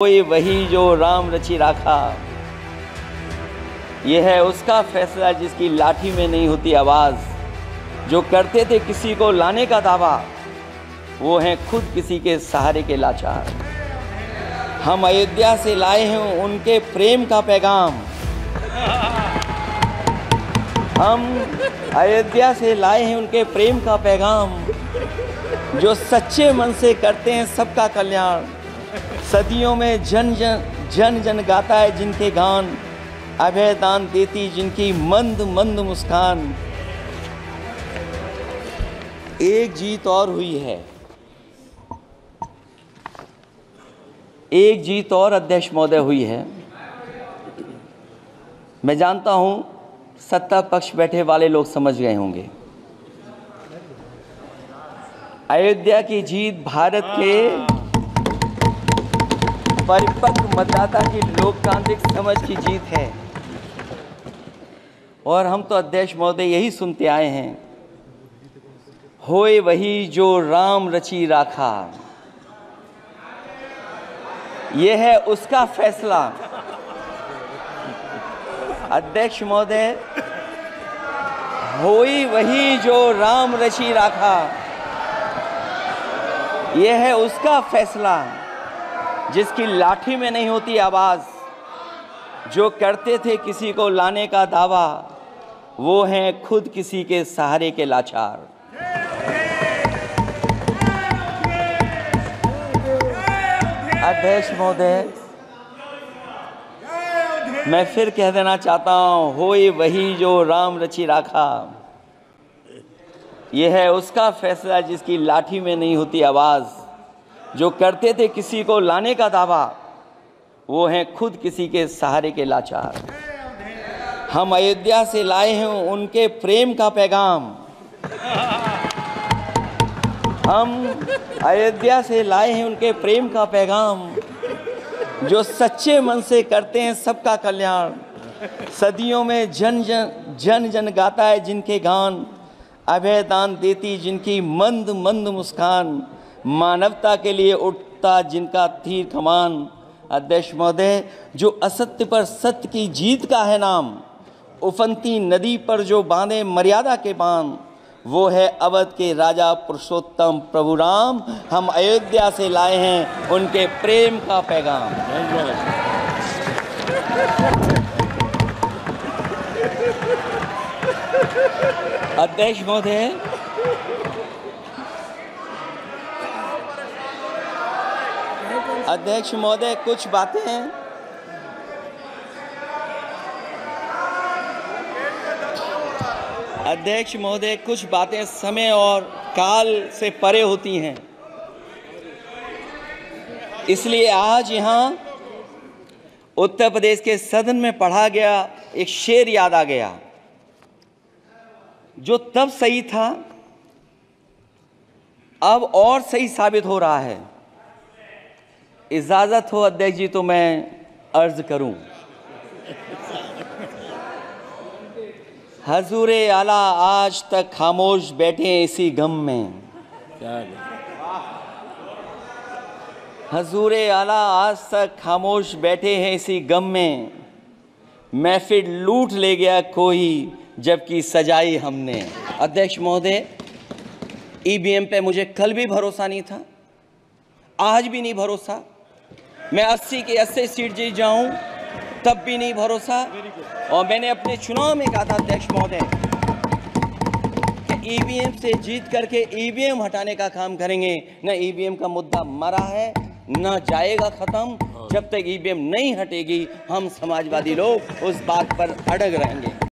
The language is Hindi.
कोई वही जो राम रचि राखा, ये है उसका फैसला जिसकी लाठी में नहीं होती आवाज़। जो करते थे किसी को लाने का दावा, वो हैं खुद किसी के सहारे के लाचार। हम अयोध्या से लाए हैं उनके प्रेम का पैगाम, हम अयोध्या से लाए हैं उनके प्रेम का पैगाम। जो सच्चे मन से करते हैं सबका कल्याण, सदियों में जन जन गाता है जिनके गान, अभय दान देती जिनकी मंद मंद मुस्कान। एक जीत और हुई है, एक जीत और अध्यक्ष महोदय हुई है। मैं जानता हूं सत्ता पक्ष बैठे वाले लोग समझ गए होंगे। अयोध्या की जीत भारत के परिपक्व मतदाता की लोकतांत्रिक समझ की जीत है। और हम तो अध्यक्ष महोदय यही सुनते आए हैं, होए वही जो राम रचि राखा, यह है उसका फैसला। अध्यक्ष महोदय, होई वही जो राम रचि राखा, यह है उसका फैसला जिसकी लाठी में नहीं होती आवाज़। जो करते थे किसी को लाने का दावा, वो हैं खुद किसी के सहारे के लाचार। अध्यक्ष महोदय, मैं फिर कह देना चाहता हूँ, होए वही जो राम रचि राखा, यह है उसका फैसला जिसकी लाठी में नहीं होती आवाज़। जो करते थे किसी को लाने का दावा, वो हैं खुद किसी के सहारे के लाचार। हम अयोध्या से लाए हैं उनके प्रेम का पैगाम, हम अयोध्या से लाए हैं उनके प्रेम का पैगाम। जो सच्चे मन से करते हैं सबका कल्याण, सदियों में जन जन गाता है जिनके गान, अभय दान देती जिनकी मंद मंद मुस्कान। मानवता के लिए उठता जिनका तीर कमान। अध्यक्ष महोदय, जो असत्य पर सत्य की जीत का है नाम, उफनती नदी पर जो बांधे मर्यादा के बांध, वो है अवध के राजा पुरुषोत्तम प्रभु राम। हम अयोध्या से लाए हैं उनके प्रेम का पैगाम। अध्यक्ष महोदय, अध्यक्ष महोदय, कुछ बातें अध्यक्ष महोदय, कुछ बातें समय और काल से परे होती हैं। इसलिए आज यहाँ उत्तर प्रदेश के सदन में पढ़ा गया एक शेर याद आ गया, जो तब सही था अब और सही साबित हो रहा है। इजाजत हो अध्यक्ष जी तो मैं अर्ज करूं। हजूरे आला आज तक खामोश बैठे इसी गम में, हजूरे आला आज तक खामोश बैठे हैं इसी गम में। महफिल लूट ले गया कोई जबकि सजाई हमने। अध्यक्ष महोदय, ईवीएम पे मुझे कल भी भरोसा नहीं था, आज भी नहीं भरोसा। मैं 80 की 80 सीट जीत जाऊं तब भी नहीं भरोसा। और मैंने अपने चुनाव में कहा था अध्यक्ष महोदय कि ईवीएम से जीत करके ईवीएम हटाने का काम करेंगे। न ईवीएम का मुद्दा मरा है, न जाएगा खत्म। जब तक ईवीएम नहीं हटेगी, हम समाजवादी लोग उस बात पर अड़ग रहेंगे।